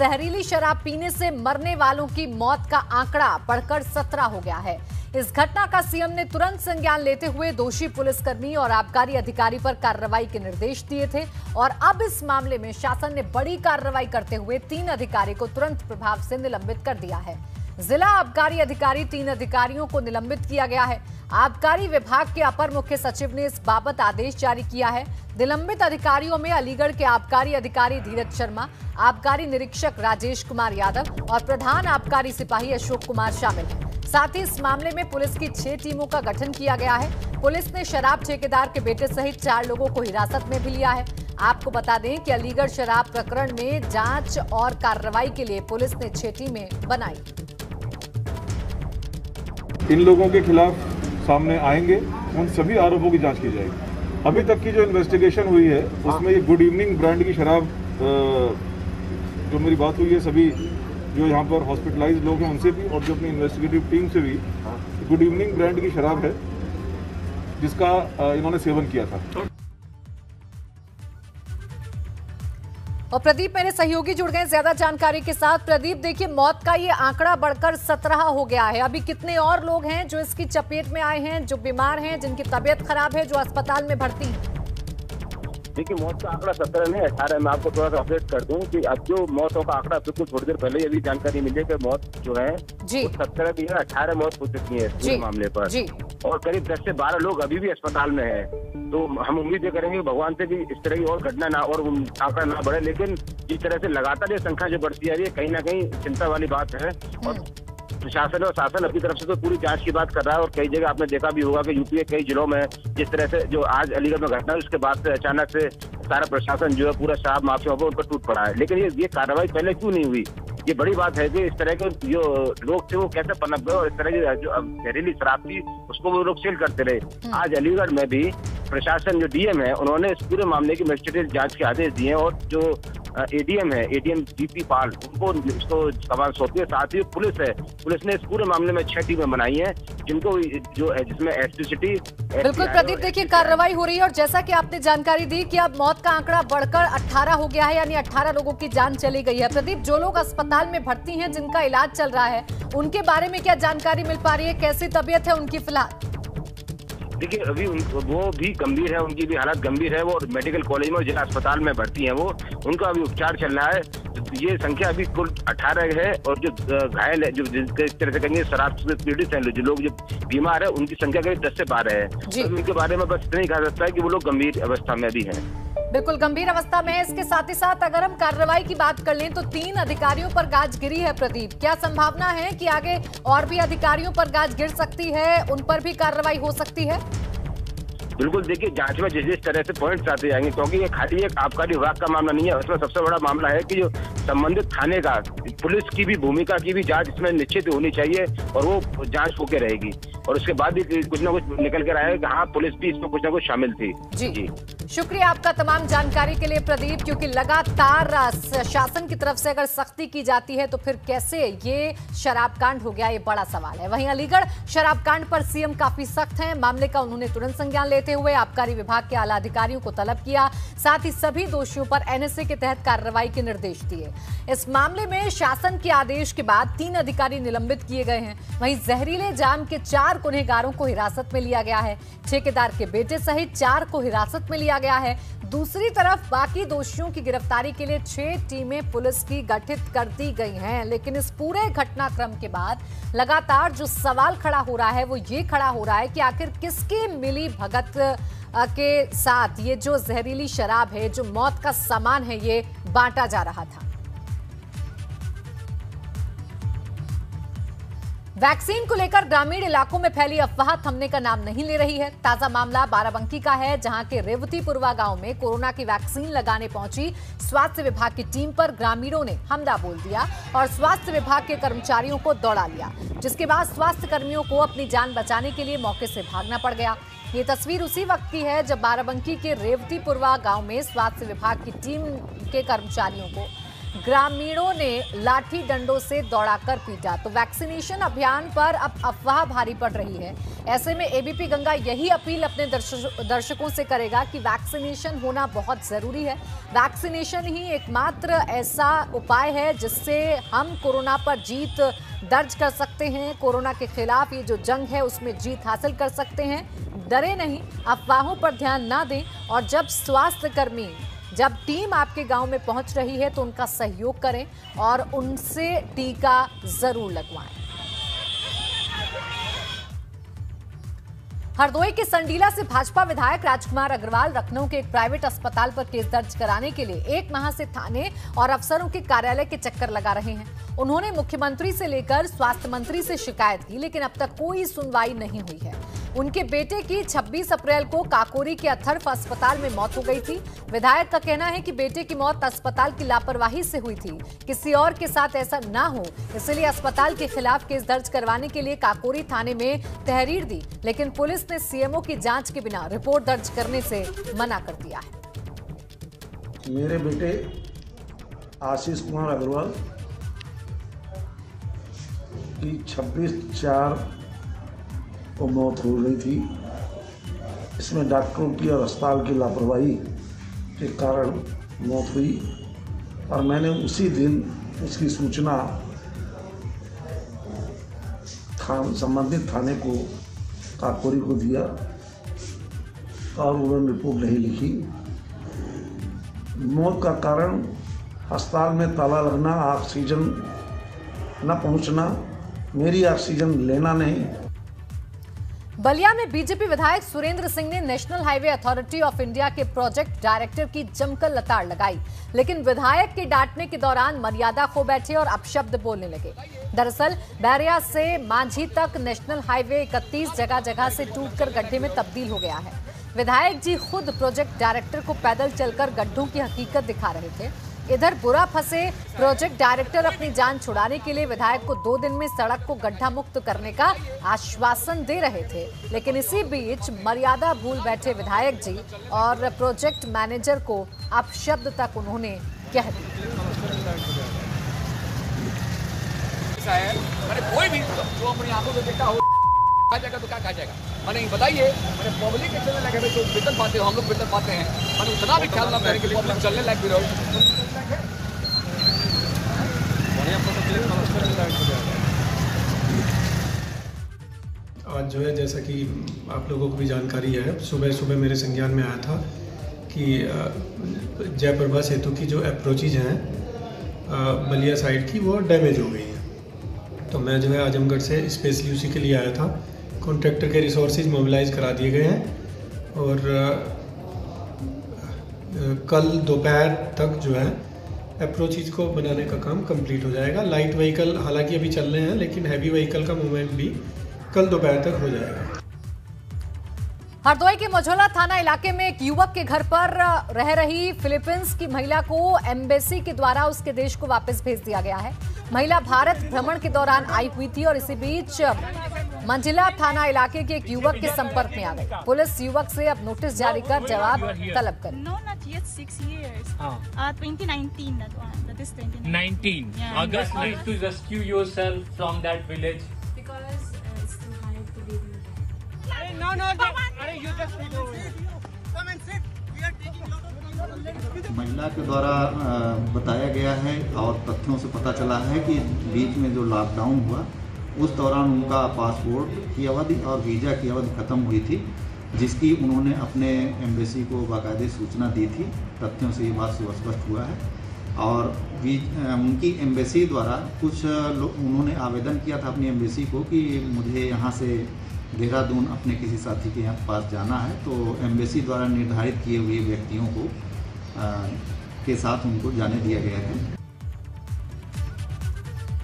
जहरीली शराब पीने से मरने वालों की मौत का आंकड़ा बढ़कर 17 हो गया है। इस घटना का सीएम ने तुरंत संज्ञान लेते हुए दोषी पुलिसकर्मी और आबकारी अधिकारी पर कार्रवाई के निर्देश दिए थे और अब इस मामले में शासन ने बड़ी कार्रवाई करते हुए 3 अधिकारी को तुरंत प्रभाव से निलंबित कर दिया है। जिला आबकारी अधिकारी 3 अधिकारियों को निलंबित किया गया है। आबकारी विभाग के अपर मुख्य सचिव ने इस बाबत आदेश जारी किया है। निलंबित अधिकारियों में अलीगढ़ के आबकारी अधिकारी धीरज शर्मा, आबकारी निरीक्षक राजेश कुमार यादव और प्रधान आबकारी सिपाही अशोक कुमार शामिल हैं। साथ ही इस मामले में पुलिस की 6 टीमों का गठन किया गया है। पुलिस ने शराब ठेकेदार के बेटे सहित 4 लोगों को हिरासत में भी लिया है। आपको बता दें कि अलीगढ़ शराब प्रकरण में जांच और कार्रवाई के लिए पुलिस ने 6 टीमें बनाई। इन लोगों के खिलाफ सामने आएंगे, उन सभी आरोपों की जांच की जाएगी। अभी तक की जो इन्वेस्टिगेशन हुई है उसमें ये गुड इवनिंग ब्रांड की शराब, जो मेरी बात हुई है सभी जो यहाँ पर हॉस्पिटलाइज लोग हैं उनसे भी और जो अपनी इन्वेस्टिगेटिव टीम से भी, गुड इवनिंग ब्रांड की शराब है जिसका इन्होंने सेवन किया था। और प्रदीप मेरे सहयोगी जुड़ गए ज्यादा जानकारी के साथ। प्रदीप देखिए, मौत का ये आंकड़ा बढ़कर 17 हो गया है। अभी कितने और लोग हैं जो इसकी चपेट में आए हैं, जो बीमार हैं, जिनकी तबीयत खराब है, जो अस्पताल में भर्ती हैं? देखिए, मौत का आंकड़ा 17 नहीं 18 है। मैं आपको थोड़ा सा अपडेट कर दूं कि अब जो मौतों का आंकड़ा बिल्कुल थोड़ी देर पहले अभी जानकारी मिली है कि मौत जो है वो 17 भी है, 18 मौत हो चुकी है इस मामले पर और करीब 10 से 12 लोग अभी भी अस्पताल में है। तो हम उम्मीद करेंगे भगवान से कि इस तरह की और घटना ना और आंकड़ा ना बढ़े, लेकिन जिस तरह से लगातार ये संख्या जो बढ़ती जा रही है कहीं ना कहीं चिंता वाली बात है। और प्रशासन और शासन अपनी तरफ से तो पूरी जांच की बात कर रहा है और कई जगह आपने देखा भी होगा कि यूपी के कई जिलों में जिस तरह से जो आज अलीगढ़ में घटना उसके बाद से अचानक से सारा प्रशासन जो है पूरा शराब माफिया पर उन पर टूट पड़ा है। लेकिन ये कार्रवाई पहले क्यों नहीं हुई? ये बड़ी बात है कि इस तरह के जो लोग थे वो कैसे पनप गए और इस तरह की जो जहरीली शराब थी उसको वो लोग सेल करते रहे। आज अलीगढ़ में भी प्रशासन जो डीएम है उन्होंने इस पूरे मामले की मजिस्ट्रेट जांच के आदेश दिए और जो एडीएम है, एडीएम जीपी पाल, उनको इसको कमान सौंपी है। साथ ही पुलिस ने इस पूरे मामले में 6 टीमें बनाई हैं जिनको जो है जिसमें एसपीसीटी। बिल्कुल प्रदीप, देखिए कार्रवाई हो रही है और जैसा कि आपने जानकारी दी कि अब मौत का आंकड़ा बढ़कर 18 हो गया है, यानी 18 लोगों की जान चली गई है। प्रदीप, जो लोग अस्पताल में भर्ती हैं, जिनका इलाज चल रहा है, उनके बारे में क्या जानकारी मिल पा रही है? कैसी तबीयत है उनकी फिलहाल? देखिए, अभी वो भी गंभीर है, उनकी भी हालत गंभीर है। वो मेडिकल कॉलेज में और जिला अस्पताल में भर्ती हैं। वो उनका अभी उपचार चल रहा है। ये संख्या अभी कुल 18 है और जो घायल है, जो जिस तरह से कहेंगे शराब से पीड़ित हैं, जो लोग जो बीमार है, उनकी संख्या करीब 10 से 12 है। तो उनके बारे में बस इतना ही कहा सकता है कि वो लोग गंभीर अवस्था में भी हैं। बिल्कुल गंभीर अवस्था में है। इसके साथ ही साथ अगर हम कार्रवाई की बात कर लें तो 3 अधिकारियों पर गाज गिरी है। प्रदीप, क्या संभावना है कि आगे और भी अधिकारियों पर गाज गिर सकती है, उन पर भी कार्रवाई हो सकती है? बिल्कुल, देखिए जांच में जिस तरह से पॉइंट्स आते जाएंगे, क्योंकि ये खाली एक आबकारी विभाग का मामला नहीं है। उसमें सबसे बड़ा मामला है कि जो संबंधित थाने का, पुलिस की भी भूमिका की भी जांच इसमें निश्चित होनी चाहिए और वो जांच होके रहेगी और उसके बाद भी कुछ ना कुछ निकल कर आएगा कि हाँ पुलिस भी इसमें कुछ ना कुछ शामिल थी। जी शुक्रिया आपका तमाम जानकारी के लिए प्रदीप, क्योंकि लगातार शासन की तरफ से अगर सख्ती की जाती है तो फिर कैसे ये शराब कांड हो गया, ये बड़ा सवाल है। वहीं अलीगढ़ शराब कांड पर सीएम काफी सख्त हैं। मामले का उन्होंने तुरंत संज्ञान लेते हुए आबकारी विभाग के आला अधिकारियों को तलब किया, साथ ही सभी दोषियों पर एनएसए के तहत कार्रवाई के निर्देश दिए। इस मामले में शासन के आदेश के बाद 3 अधिकारी निलंबित किए गए हैं। वहीं जहरीले जाम के 4 गुनहगारों को हिरासत में लिया गया है। ठेकेदार के बेटे सहित 4 को हिरासत में लिया गया है। दूसरी तरफ बाकी दोषियों की गिरफ्तारी के लिए 6 टीमें पुलिस की गठित कर दी गई हैं। लेकिन इस पूरे घटनाक्रम के बाद लगातार जो सवाल खड़ा हो रहा है वो ये खड़ा हो रहा है कि आखिर किसकी मिली भगत के साथ ये जो जहरीली शराब है, जो मौत का सामान है, ये बांटा जा रहा था। वैक्सीन को लेकर ग्रामीण इलाकों में फैली अफवाह थमने का नाम नहीं ले रही है। ताजा मामला बाराबंकी का है, जहां के रेवतीपुरवा गांव में कोरोना की वैक्सीन लगाने पहुंची स्वास्थ्य विभाग की टीम पर ग्रामीणों ने हमला बोल दिया और स्वास्थ्य विभाग के कर्मचारियों को दौड़ा लिया, जिसके बाद स्वास्थ्य कर्मियों को अपनी जान बचाने के लिए मौके से भागना पड़ गया। ये तस्वीर उसी वक्त की है जब बाराबंकी के रेवतीपुरवा गांव में स्वास्थ्य विभाग की टीम के कर्मचारियों को ग्रामीणों ने लाठी डंडों से दौड़ाकर पीटा। तो वैक्सीनेशन अभियान पर अब अफवाह भारी पड़ रही है। ऐसे में एबीपी गंगा यही अपील अपने दर्शकों से करेगा कि वैक्सीनेशन होना बहुत जरूरी है। वैक्सीनेशन ही एकमात्र ऐसा उपाय है जिससे हम कोरोना पर जीत दर्ज कर सकते हैं। कोरोना के खिलाफ ये जो जंग है उसमें जीत हासिल कर सकते हैं। डरे नहीं, अफवाहों पर ध्यान ना दें और जब टीम आपके गांव में पहुंच रही है तो उनका सहयोग करें और उनसे टीका जरूर लगवाएं। हरदोई के संडीला से भाजपा विधायक राजकुमार अग्रवाल लखनऊ के एक प्राइवेट अस्पताल पर केस दर्ज कराने के लिए 1 माह से थाने और अफसरों के कार्यालय के चक्कर लगा रहे हैं। उन्होंने मुख्यमंत्री से लेकर स्वास्थ्य मंत्री से शिकायत की, लेकिन अब तक कोई सुनवाई नहीं हुई है। उनके बेटे की 26 अप्रैल को काकोरी के अथर्व अस्पताल में मौत हो गई थी। विधायक का कहना है कि बेटे की मौत अस्पताल की लापरवाही से हुई थी, किसी और के साथ ऐसा ना हो इसलिए अस्पताल के खिलाफ केस दर्ज करवाने के लिए काकोरी थाने में तहरीर दी, लेकिन पुलिस ने सीएमओ की जांच के बिना रिपोर्ट दर्ज करने से मना कर दिया है। मेरे बेटे आशीष कुमार अग्रवाल की 26/4 को मौत हो गई थी। इसमें डॉक्टरों की और अस्पताल की लापरवाही के कारण मौत हुई और मैंने उसी दिन उसकी सूचना संबंधित थाने को काकोरी को दिया और उन्होंने रिपोर्ट नहीं लिखी। मौत का कारण अस्पताल में ताला लगना, ऑक्सीजन न पहुंचना, मेरी ऑक्सीजन लेना नहीं। बलिया में बीजेपी विधायक सुरेंद्र सिंह ने national highway authority of India के प्रोजेक्ट डायरेक्टर की जमकर लताड़ लगाई, लेकिन विधायक के डांटने के दौरान मर्यादा खो बैठे और अपशब्द बोलने लगे। दरअसल बैरिया से मांझी तक नेशनल हाईवे 31 जगह जगह से टूटकर गड्ढे में तब्दील हो गया है। विधायक जी खुद प्रोजेक्ट डायरेक्टर को पैदल चलकर गड्ढों की हकीकत दिखा रहे थे। इधर बुरा फंसे प्रोजेक्ट डायरेक्टर अपनी जान छुड़ाने के लिए विधायक को 2 दिन में सड़क को गड्ढा मुक्त करने का आश्वासन दे रहे थे, लेकिन इसी बीच मर्यादा भूल बैठे विधायक जी और प्रोजेक्ट मैनेजर को अपशब्द तक उन्होंने कह दिया। कोई भी जो अपनी आंखों से देखा हो कहा जाएगा तो क्या कहा जाएगा? मैंने बताइए, मैंने पब्लिक के चलने लगे तो वेतन पाते हो, हम लोग वेतन पाते हैं, मैंने उतना भी ख्याल ना करें कि पब्लिक चलने लायक भी रहो। आज जो है, जैसा कि आप लोगों को भी जानकारी है, सुबह सुबह मेरे संज्ञान में आया था कि जयप्रभा सेतु की जो अप्रोचेज हैं बलिया साइड की, वो डैमेज हो गई हैं। तो मैं जो है आजमगढ़ से स्पेशली उसी के लिए आया था। कॉन्ट्रैक्टर के रिसोर्सेज मोबिलाइज करा दिए गए हैं और कल दोपहर तक जो है अप्रोचेज को बनाने का काम कंप्लीट हो जाएगा। लाइट व्हीकल हालांकि अभी चल रहे हैं, लेकिन हैवी व्हीकल का मूवमेंट भी कल दोपहर तक हो जाएगा। हरदोई के मझौला थाना इलाके में एक युवक के घर पर रह रही फिलीपींस की महिला को एम्बेसी के द्वारा उसके देश को वापस भेज दिया गया है। महिला भारत भ्रमण के दौरान आई हुई थी और इसी बीच मंजिला थाना इलाके के एक युवक के संपर्क में आ गई। पुलिस युवक से अब नोटिस जारी कर जवाब तलब कर। No, not yet 6 years. 2019, that one. That is 2019. Yeah. August night to rescue yourself from that village. Because it's too high to leave you there. No, you just come and sit. We are taking lot of. महिला के द्वारा बताया गया है और तथ्यों से पता चला है कि बीच में जो लॉकडाउन हुआ उस दौरान उनका पासपोर्ट की अवधि और वीज़ा की अवधि ख़त्म हुई थी, जिसकी उन्होंने अपने एम्बेसी को बाकायदे सूचना दी थी। तथ्यों से ये बात स्पष्ट हुआ है और उनकी एम्बेसी द्वारा कुछ उन्होंने आवेदन किया था अपनी एम्बेसी को कि मुझे यहाँ से देहरादून अपने किसी साथी के यहाँ पास जाना है, तो एम्बेसी द्वारा निर्धारित किए हुए व्यक्तियों को के साथ उनको जाने दिया गया है।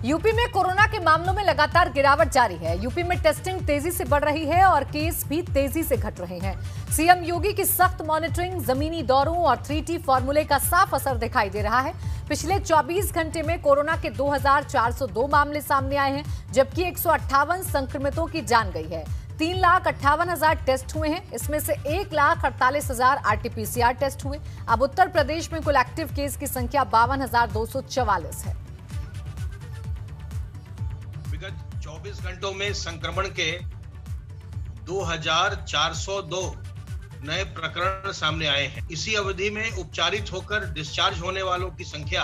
यूपी में कोरोना के मामलों में लगातार गिरावट जारी है। यूपी में टेस्टिंग तेजी से बढ़ रही है और केस भी तेजी से घट रहे हैं। सीएम योगी की सख्त मॉनिटरिंग, जमीनी दौरों और 3T फॉर्मूले का साफ असर दिखाई दे रहा है। पिछले 24 घंटे में कोरोना के 2402 मामले सामने आए हैं, जबकि 158 संक्रमितों की जान गई है। 3,58,000 टेस्ट हुए हैं। इसमें से 1,48,000 RT-PCR टेस्ट हुए। अब उत्तर प्रदेश में कुल एक्टिव केस की संख्या 52,244 है। विगत 24 घंटों में संक्रमण के 2,402 नए प्रकरण सामने आए हैं। इसी अवधि में उपचारित होकर डिस्चार्ज होने वालों की संख्या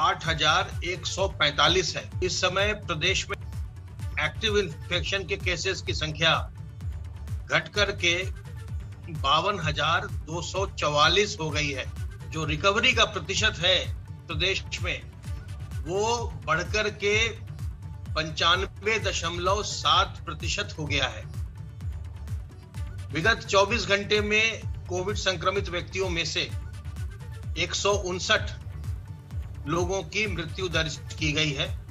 8,145 है। इस समय प्रदेश में एक्टिव इन्फेक्शन के केसेस की संख्या घटकर के 52,244 हो गई है। जो रिकवरी का प्रतिशत है प्रदेश में वो बढ़कर के 95.7% हो गया है। विगत 24 घंटे में कोविड संक्रमित व्यक्तियों में से 159 लोगों की मृत्यु दर्ज की गई है।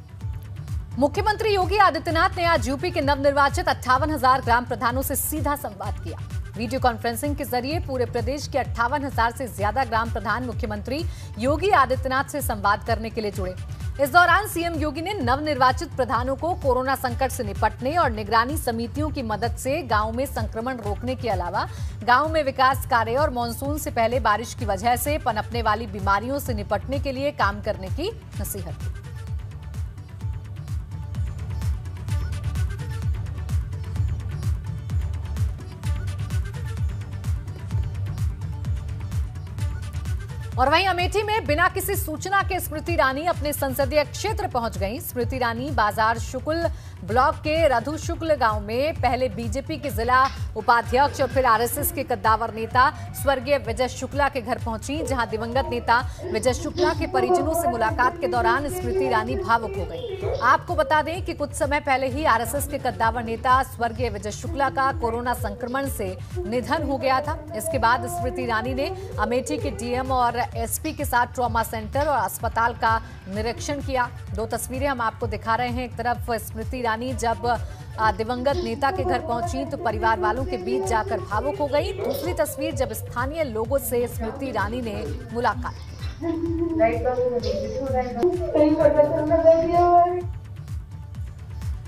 मुख्यमंत्री योगी आदित्यनाथ ने आज यूपी के नवनिर्वाचित 58,000 ग्राम प्रधानों से सीधा संवाद किया। वीडियो कॉन्फ्रेंसिंग के जरिए पूरे प्रदेश के 58,000 से ज्यादा ग्राम प्रधान मुख्यमंत्री योगी आदित्यनाथ से संवाद करने के लिए जुड़े। इस दौरान सीएम योगी ने नवनिर्वाचित प्रधानों को कोरोना संकट से निपटने और निगरानी समितियों की मदद से गांव में संक्रमण रोकने के अलावा गांव में विकास कार्य और मानसून से पहले बारिश की वजह से पनपने वाली बीमारियों से निपटने के लिए काम करने की नसीहत दी। और वहीं अमेठी में बिना किसी सूचना के स्मृति ईरानी अपने संसदीय क्षेत्र पहुंच गईं। स्मृति ईरानी बाजार शुक्ल ब्लॉक के रधु शुक्ल गांव में पहले बीजेपी के जिला उपाध्यक्ष और फिर आरएसएस के कद्दावर नेता स्वर्गीय विजय शुक्ला के घर पहुंची, जहां दिवंगत नेता विजय शुक्ला के परिजनों से मुलाकात के दौरान स्मृति ईरानी भावुक हो गई। आपको बता दें कि कुछ समय पहले ही आरएसएस के कद्दावर नेता स्वर्गीय विजय शुक्ला का कोरोना संक्रमण से निधन हो गया था। इसके बाद स्मृति ईरानी ने अमेठी के डीएम और एसपी के साथ ट्रॉमा सेंटर और अस्पताल का निरीक्षण किया। दो तस्वीरें हम आपको दिखा रहे हैं। एक तरफ स्मृति ईरानी जब दिवंगत नेता के घर पहुंची तो परिवार वालों के बीच जाकर भावुक हो गई। दूसरी तस्वीर जब स्थानीय लोगों से स्मृति ईरानी ने मुलाकात की।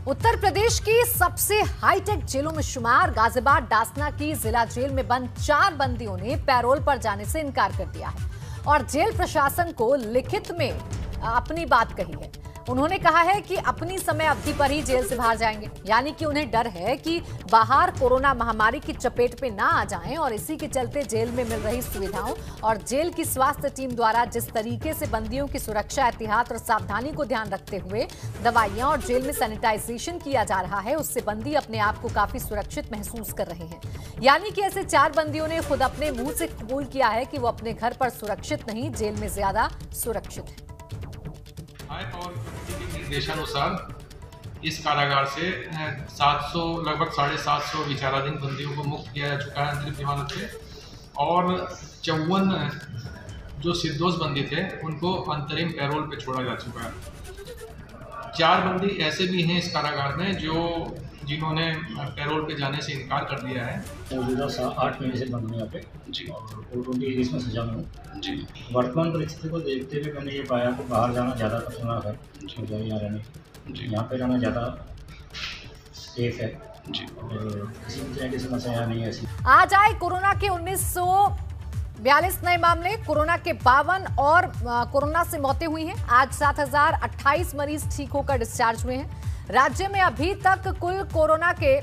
उत्तर प्रदेश की सबसे हाईटेक जेलों में शुमार गाजियाबाद डासना की जिला जेल में बंद 4 बंदियों ने पैरोल पर जाने से इनकार कर दिया है और जेल प्रशासन को लिखित में अपनी बात कही है। उन्होंने कहा है कि अपनी समय अवधि पर ही जेल से बाहर जाएंगे, यानी कि उन्हें डर है कि बाहर कोरोना महामारी की चपेट में ना आ जाएं और इसी के चलते जेल में मिल रही सुविधाओं और जेल की स्वास्थ्य टीम द्वारा जिस तरीके से बंदियों की सुरक्षा, एहतियात और सावधानी को ध्यान रखते हुए दवाइयां और जेल में सैनिटाइजेशन किया जा रहा है, उससे बंदी अपने आप को काफी सुरक्षित महसूस कर रहे हैं। यानी कि ऐसे 4 बंदियों ने खुद अपने मुंह से कबूल किया है कि वो अपने घर पर सुरक्षित नहीं, जेल में ज्यादा सुरक्षित है। और निर्देशानुसार इस कारागार से 700 लगभग 750 विचाराधीन बंदियों को मुक्त किया जा चुका है अंतरिम जमानत से और 54 जो निर्दोष बंदी थे उनको अंतरिम पैरोल पे छोड़ा जा चुका है। 4 बंदी ऐसे भी हैं इस कारागार में जिन्होंने पैरोल पे जाने से इनकार कर दिया है। मौजूदा 8 महीने से बंद यहाँ पे जी और 20 में सजा में जी। वर्तमान परिस्थिति को देखते हुए मैंने ये पाया कि बाहर जाना ज़्यादा खतरनाक है मुझे यहाँ रहने जी। यहाँ पे रहना ज़्यादा सेफ है जी और किसी भी तरह की समस्या यहाँ नहीं है ऐसी। आज आए कोरोना के 1942 नए मामले, कोरोना के 52 और कोरोना से मौतें हुई हैं। आज 7,028 मरीज ठीक होकर डिस्चार्ज हुए हैं। राज्य में अभी तक कुल कोरोना के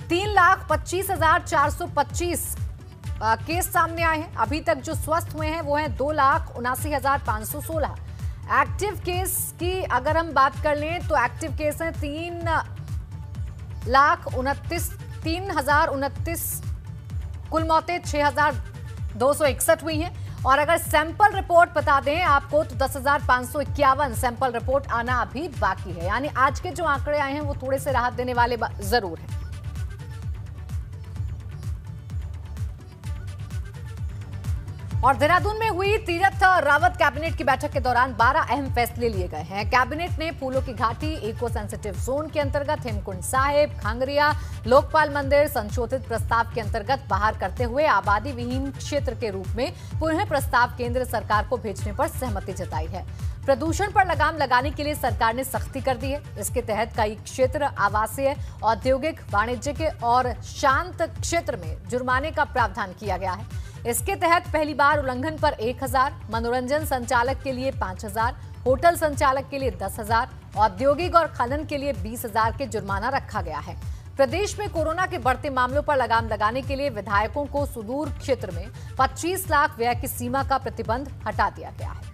3,25,425 केस सामने आए हैं। अभी तक जो स्वस्थ हुए हैं वो हैं 2,79,516। एक्टिव केस की अगर हम बात कर लें तो एक्टिव केस हैं 3,029। कुल मौतें 6,261 हुई हैं और अगर सैंपल रिपोर्ट बता दें आपको तो 10,551 सैंपल रिपोर्ट आना अभी बाकी है। यानी आज के जो आंकड़े आए हैं वो थोड़े से राहत देने वाले जरूर हैं। और देहरादून में हुई तीरथ रावत कैबिनेट की बैठक के दौरान 12 अहम फैसले लिए गए हैं। कैबिनेट ने फूलों की घाटी इको सेंसिटिव जोन के अंतर्गत हेमकुंड साहिब, खांगरिया, लोकपाल मंदिर संशोधित प्रस्ताव के अंतर्गत बाहर करते हुए आबादी विहीन क्षेत्र के रूप में पुनः प्रस्ताव केंद्र सरकार को भेजने पर सहमति जताई है। प्रदूषण पर लगाम लगाने के लिए सरकार ने सख्ती कर दी है। इसके तहत कई क्षेत्र आवासीय, औद्योगिक, वाणिज्यिक और शांत क्षेत्र में जुर्माने का प्रावधान किया गया है। इसके तहत पहली बार उल्लंघन पर 1000, मनोरंजन संचालक के लिए 5000, होटल संचालक के लिए 10,000, औद्योगिक और खनन के लिए 20,000 के जुर्माना रखा गया है। प्रदेश में कोरोना के बढ़ते मामलों पर लगाम लगाने के लिए विधायकों को सुदूर क्षेत्र में 25 लाख व्यय की सीमा का प्रतिबंध हटा दिया गया है।